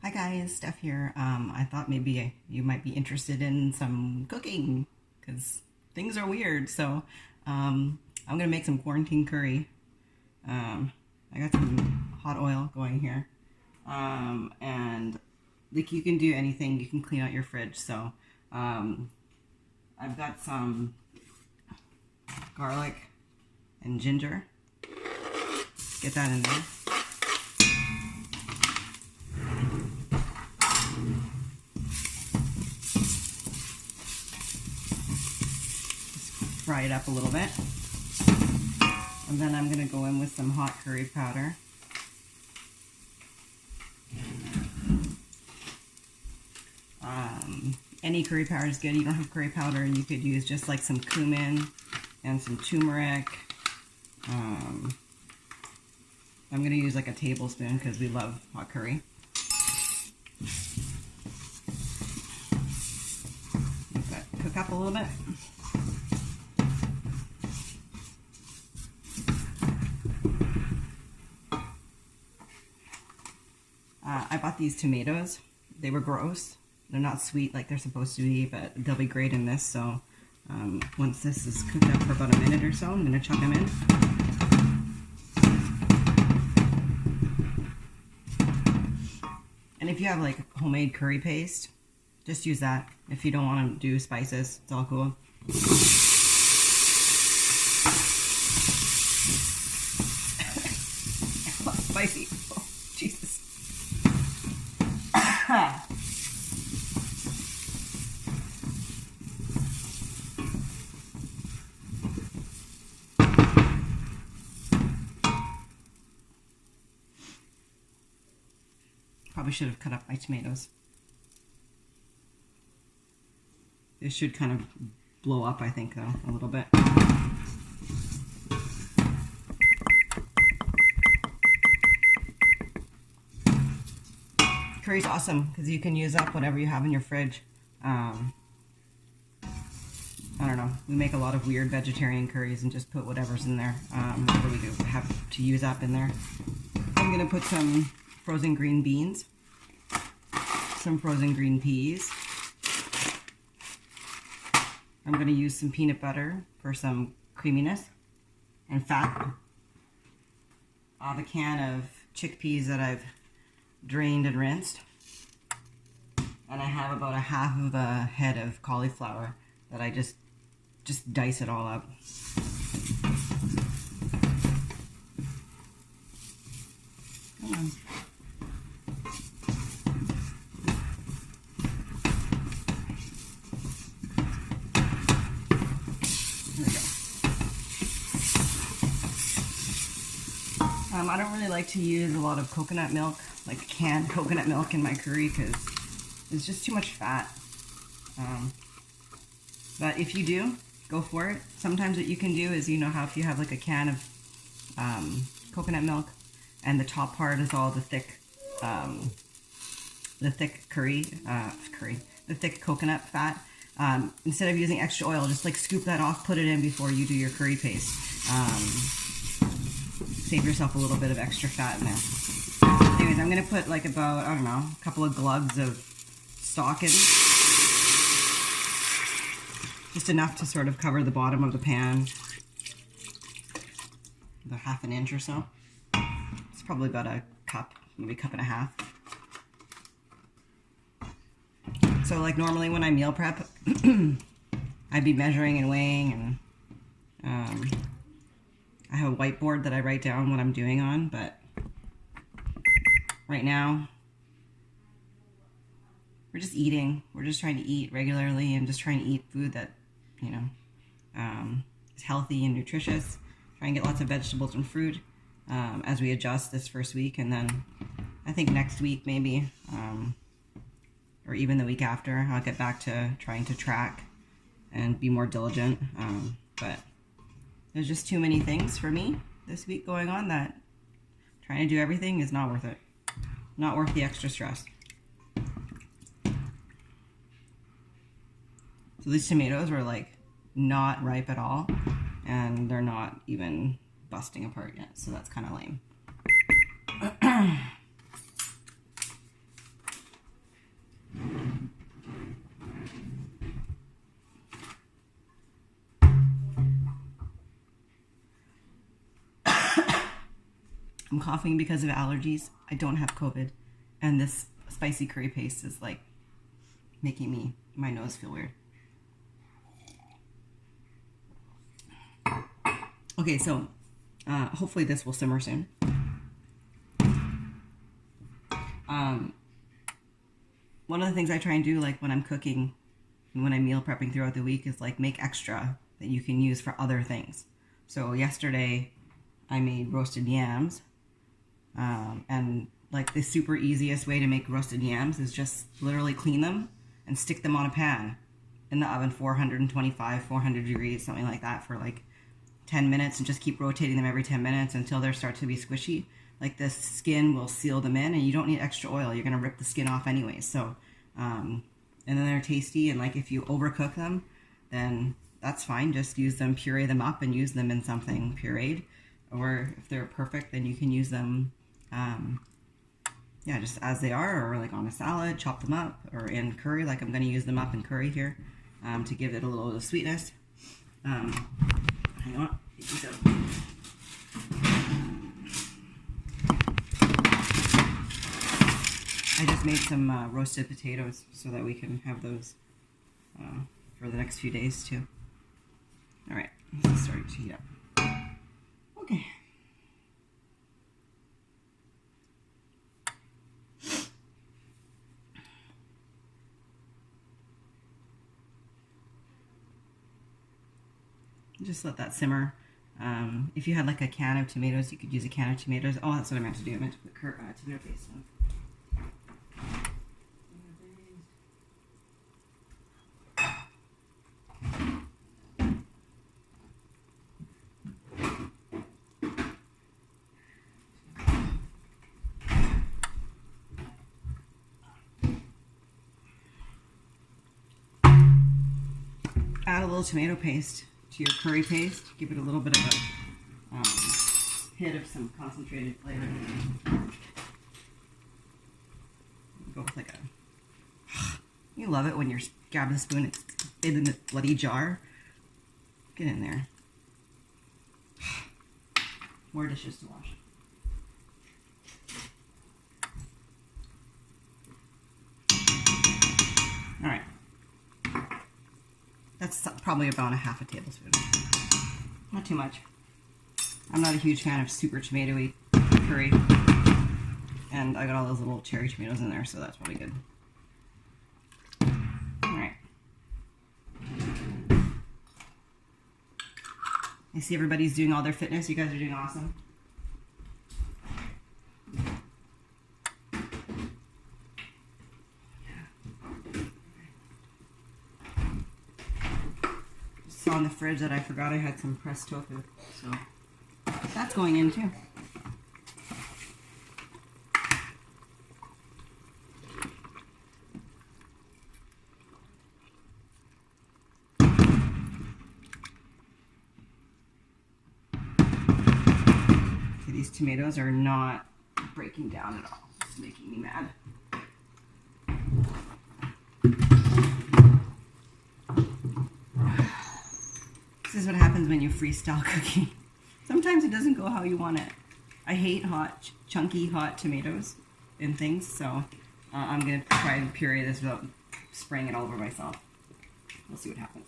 Hi guys, Steph here. I thought maybe you might be interested in some cooking because things are weird. So I'm gonna make some quarantine curry. I got some hot oil going here, and like you can do anything. You can clean out your fridge. So I've got some garlic and ginger. Get that in there. Fry it up a little bit. And then I'm going to go in with some hot curry powder. Any curry powder is good. You don't have curry powder, and you could use just like some cumin and some turmeric. I'm going to use like a tablespoon because we love hot curry. Let that cook up a little bit. I bought these tomatoes. They were gross. They're not sweet like they're supposed to be, but they'll be great in this. So once this is cooked up for about a minute or so, I'm going to chuck them in. And if you have like homemade curry paste, just use that. If you don't want to do spices, it's all cool. Spicy. Oh, Jesus. Probably should have cut up my tomatoes. This should kind of blow up, I think, though, a little bit. Curry's awesome because you can use up whatever you have in your fridge. I don't know. We make a lot of weird vegetarian curries and just put whatever's in there. Whatever we do have to use up in there. I'm going to put some frozen green beans, some frozen green peas. I'm going to use some peanut butter for some creaminess and fat. I have a can of chickpeas that I've drained and rinsed. And I have about a half of a head of cauliflower that I just dice it all up. Come on. There we go. I don't really like to use a lot of coconut milk, like canned coconut milk in my curry, because it's just too much fat. But if you do, go for it. Sometimes what you can do is, you know how if you have like a can of coconut milk and the top part is all the thick coconut fat, instead of using extra oil, just like scoop that off, put it in before you do your curry paste. Save yourself a little bit of extra fat in there. Anyways, I'm going to put like about, I don't know, a couple of glugs of stock in. Just enough to sort of cover the bottom of the pan. About half an inch or so. It's probably about a cup, maybe a cup and a half. So like normally when I meal prep, I'd be measuring and weighing, and I have a whiteboard that I write down what I'm doing on, but right now we're just eating. We're just trying to eat regularly and just trying to eat food that, you know, is healthy and nutritious. Try and get lots of vegetables and fruit as we adjust this first week, and then I think next week maybe, or even the week after, I'll get back to trying to track and be more diligent. But there's just too many things for me this week going on that trying to do everything is not worth it. Not worth the extra stress. So these tomatoes were like not ripe at all, and they're not even busting apart yet, so that's kind of lame. I'm coughing because of allergies. I don't have COVID. And this spicy curry paste is like making my nose feel weird. Okay, so hopefully this will simmer soon. One of the things I try and do, like when I'm cooking and when I'm meal prepping throughout the week, is like make extra that you can use for other things. So yesterday I made roasted yams, and like the super easiest way to make roasted yams is just literally clean them and stick them on a pan in the oven, 425, 400 degrees, something like that, for like 10 minutes, and just keep rotating them every 10 minutes until they start to be squishy. Like the skin will seal them in, and you don't need extra oil. You're gonna rip the skin off anyway. So, and then they're tasty. And like if you overcook them, then that's fine. Just use them, puree them up, and use them in something pureed. Or if they're perfect, then you can use them, yeah, just as they are, or like on a salad, chop them up, or in curry. Like I'm gonna use them up in curry here, to give it a little bit of sweetness. Hang on. I just made some roasted potatoes so that we can have those for the next few days too. All right, this is starting to heat up. Okay. Just let that simmer. If you had like a can of tomatoes, you could use a can of tomatoes. Oh, that's what I meant to do. I meant to put tomato paste in. Add a little tomato paste to your curry paste. Give it a little bit of a hit of some concentrated flavor. Go with like a... You love it when you're grabbing the spoon, it's in the bloody jar. Get in there. More dishes to wash. All right. That's probably about a half a tablespoon. Not too much. I'm not a huge fan of super tomatoey curry. And I got all those little cherry tomatoes in there, so that's probably good. Alright. I see everybody's doing all their fitness. You guys are doing awesome. Saw in the fridge that I forgot I had some pressed tofu, so that's going in too. See, these tomatoes are not breaking down at all. It's making me mad. This is what happens when you freestyle cooking. Sometimes it doesn't go how you want it. I hate hot, chunky, hot tomatoes in things, so I'm going to try and puree this without spraying it all over myself. We'll see what happens.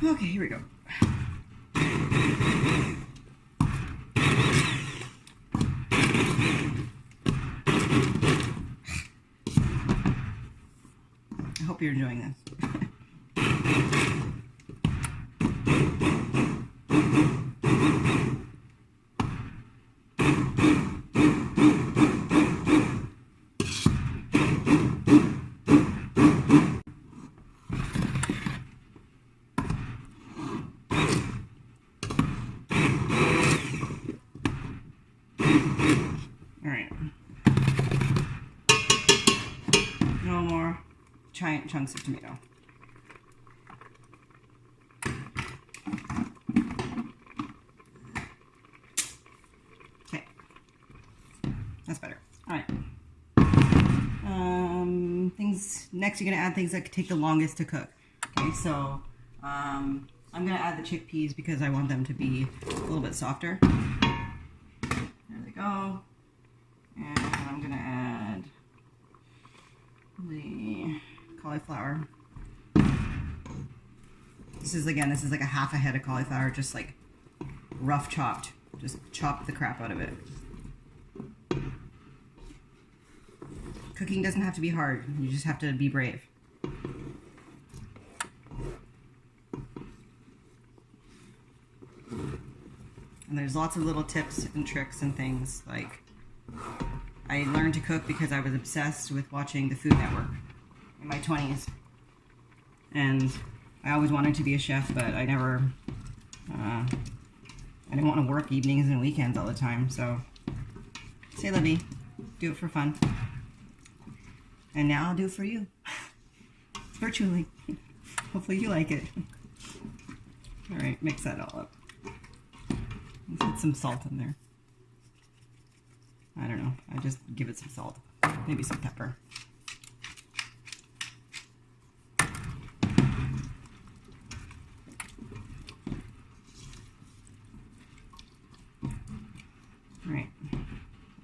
Okay, here we go. I hope you're enjoying this. Giant chunks of tomato. Okay, that's better. All right. things, next you're gonna add things that could take the longest to cook. Okay, so I'm gonna add the chickpeas because I want them to be a little bit softer. There they go. And I'm gonna add the cauliflower. This is like a half a head of cauliflower, just like rough chopped. Just chop the crap out of it. Cooking doesn't have to be hard. You just have to be brave. And there's lots of little tips and tricks and things. Like, I learned to cook because I was obsessed with watching the Food Network in my 20s. And I always wanted to be a chef, but I never, I didn't want to work evenings and weekends all the time. So, say la vie. Do it for fun. And now I'll do it for you. Virtually. Hopefully you like it. Alright, mix that all up. Let's put some salt in there. I don't know. I just give it some salt. Maybe some pepper. Alright. Let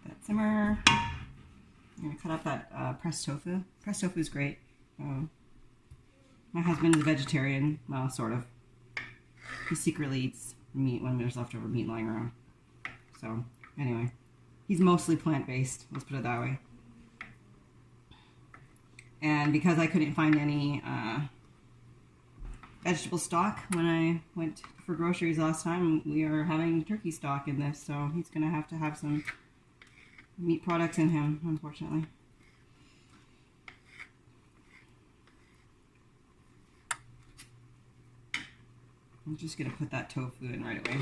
that simmer. I'm going to cut up that pressed tofu. Pressed tofu is great. My husband is a vegetarian. Well, sort of. He secretly eats meat when there's leftover meat lying around. So, anyway. He's mostly plant-based. Let's put it that way. And because I couldn't find any vegetable stock when I went for groceries last time, we are having turkey stock in this. So, he's going to have some meat products in him, unfortunately. I'm just going to put that tofu in right away.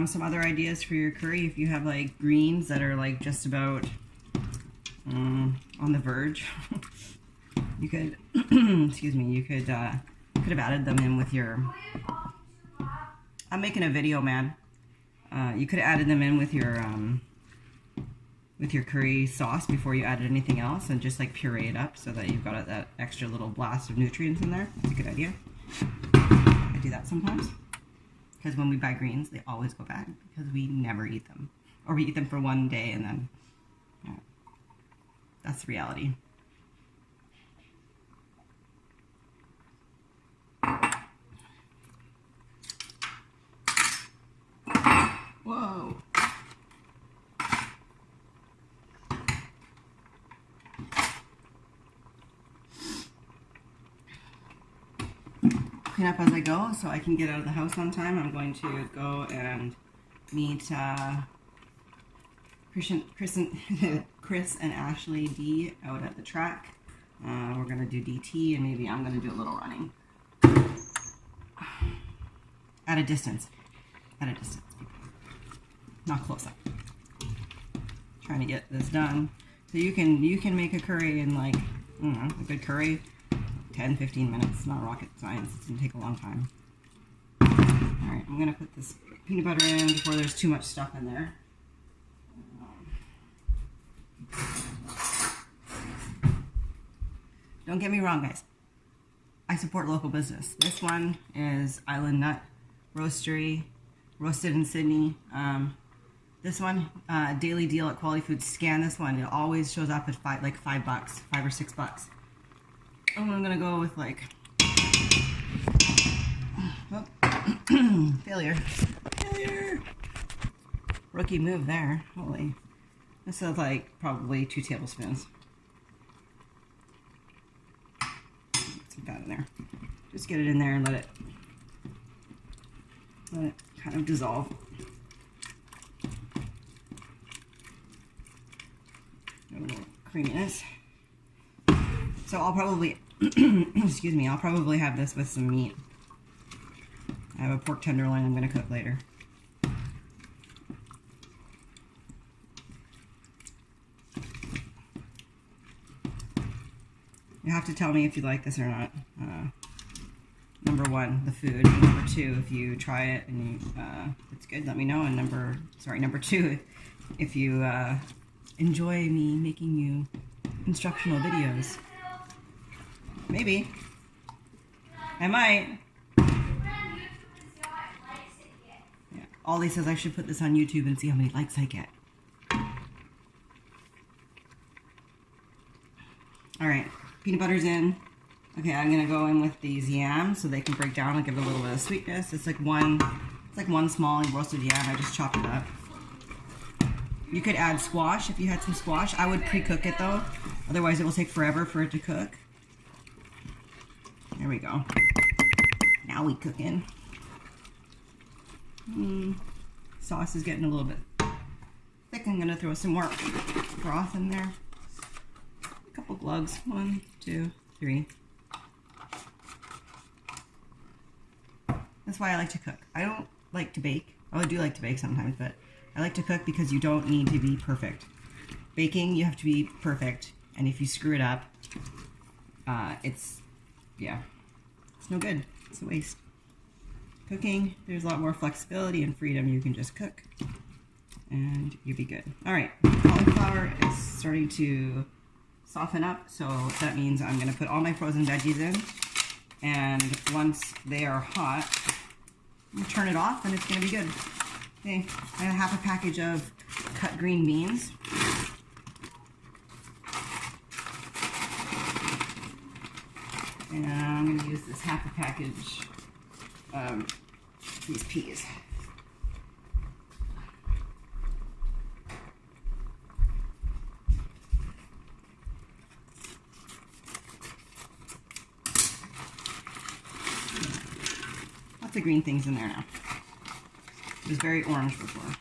Some other ideas for your curry, if you have like greens that are like just about on the verge, you could, excuse me, you could have added them in with your, I'm making a video, man. You could have added them in with your curry sauce before you added anything else, and just like puree it up so that you've got that extra little blast of nutrients in there. That's a good idea. I do that sometimes. Because when we buy greens, they always go bad because we never eat them. Or we eat them for one day and then, that's the reality. Whoa. Clean up as I go so I can get out of the house on time. I'm going to go and meet Chris and Ashley D out at the track. We're going to do DT, and maybe I'm going to do a little running. At a distance. At a distance. Not close up. Trying to get this done. So you can make a curry in like, I don't know, a good curry, 10-15 minutes. It's not rocket science. It's going to take a long time. Alright, I'm going to put this peanut butter in before there's too much stuff in there. Don't get me wrong, guys. I support local business. This one is Island Nut Roastery, roasted in Sydney. This one, daily deal at Quality Foods. Scan this one. It always shows up at $5 or $6. I'm gonna go with like, oh, failure. Rookie move there. Holy. This is like probably 2 tablespoons. that in there. Just get it in there and let it kind of dissolve. A little creaminess. So I'll probably, excuse me, I'll probably have this with some meat. I have a pork tenderloin I'm going to cook later. You have to tell me if you like this or not. Number one, the food. Number two, if you try it and it's good, let me know. And number two, if you enjoy me making you instructional videos. Maybe. I might. Yeah. Ollie says I should put this on YouTube and see how many likes I get. Alright, peanut butter's in. Okay, I'm gonna go in with these yams so they can break down and give it a little bit of sweetness. It's like one small roasted yam. I just chopped it up. You could add squash if you had some squash. I would pre-cook it though, otherwise it will take forever for it to cook. There we go. Now we cooking. Sauce is getting a little bit thick. I'm gonna throw some more broth in there. A couple glugs. 1, 2, 3. That's why I like to cook. I don't like to bake. Oh, I do like to bake sometimes, but I like to cook because you don't need to be perfect. Baking, you have to be perfect, and if you screw it up, it's no good. It's a waste. Cooking, there's a lot more flexibility and freedom. You can just cook, and you'll be good. All right, cauliflower is starting to soften up, so that means I'm going to put all my frozen veggies in, and once they are hot, I'm going to turn it off, and it's going to be good. Okay, I have half a package of cut green beans. And I'm going to use this half a package of these peas. Lots of green things in there now. It was very orange before.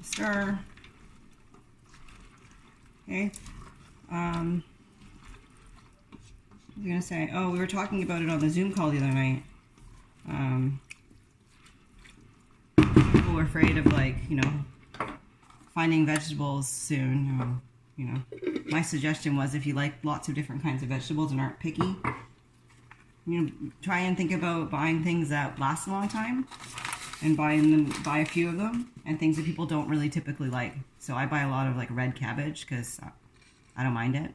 Stir. Okay. I was gonna say, oh, we were talking about it on the Zoom call the other night. People were afraid of, like, you know, finding vegetables soon. You know, my suggestion was, if you like lots of different kinds of vegetables and aren't picky, you know, try and think about buying things that last a long time, and buy a few of them, and things that people don't really typically like. So I buy a lot of like red cabbage because I don't mind it,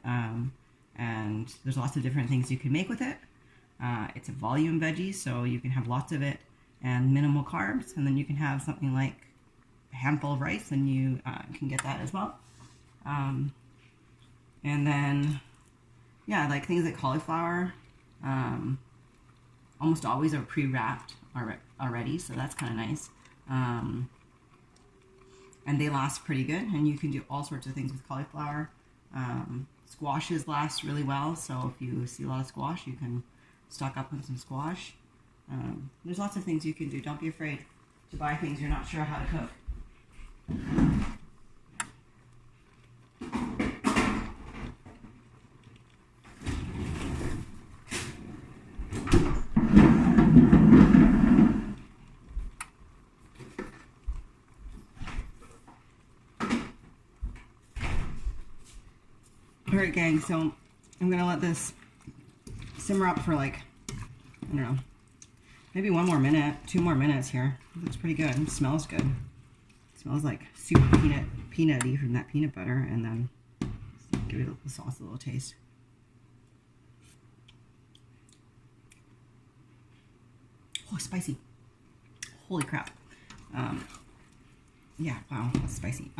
and there's lots of different things you can make with it. It's a volume veggie, so you can have lots of it and minimal carbs, and then you can have something like a handful of rice, and you can get that as well. And then, yeah, like things like cauliflower, almost always are pre-wrapped already, so that's kind of nice. And they last pretty good, and you can do all sorts of things with cauliflower. Squashes last really well, so if you see a lot of squash, you can stock up on some squash. There's lots of things you can do. Don't be afraid to buy things you're not sure how to cook. Alright gang, so I'm going to let this simmer up for like, I don't know, maybe 1 more minute, 2 more minutes here. It looks pretty good. It smells good. It smells like super peanutty from that peanut butter, and then give it the sauce a little taste. Oh, spicy. Holy crap. Yeah, wow, that's spicy.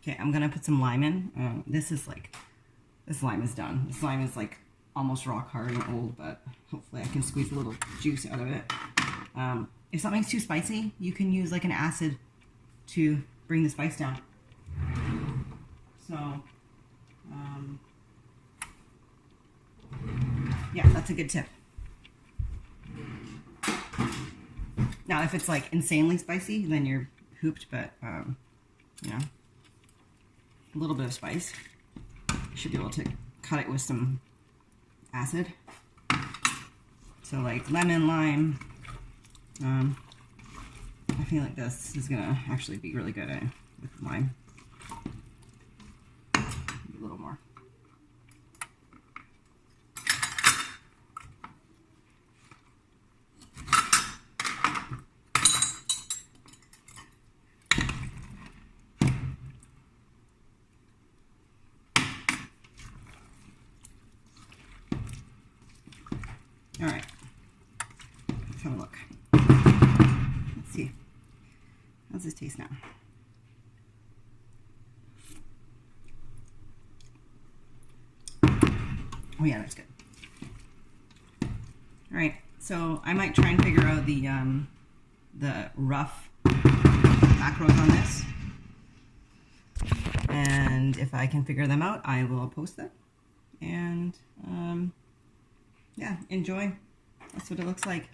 Okay, I'm gonna put some lime in. This lime is done. This lime is like almost rock hard and old, but hopefully I can squeeze a little juice out of it. If something's too spicy, you can use like an acid to bring the spice down. So, yeah, that's a good tip. Now, if it's like insanely spicy, then you're hooped, but, you know, a little bit of spice. You should be able to cut it with some acid. So like lemon, lime. I feel like this is gonna actually be really good with lime. A little more. All right, let's have a look. Let's see. How's this taste now? Oh yeah, that's good. All right, so I might try and figure out the rough macros on this. And if I can figure them out, I will post them. And yeah, enjoy. That's what it looks like.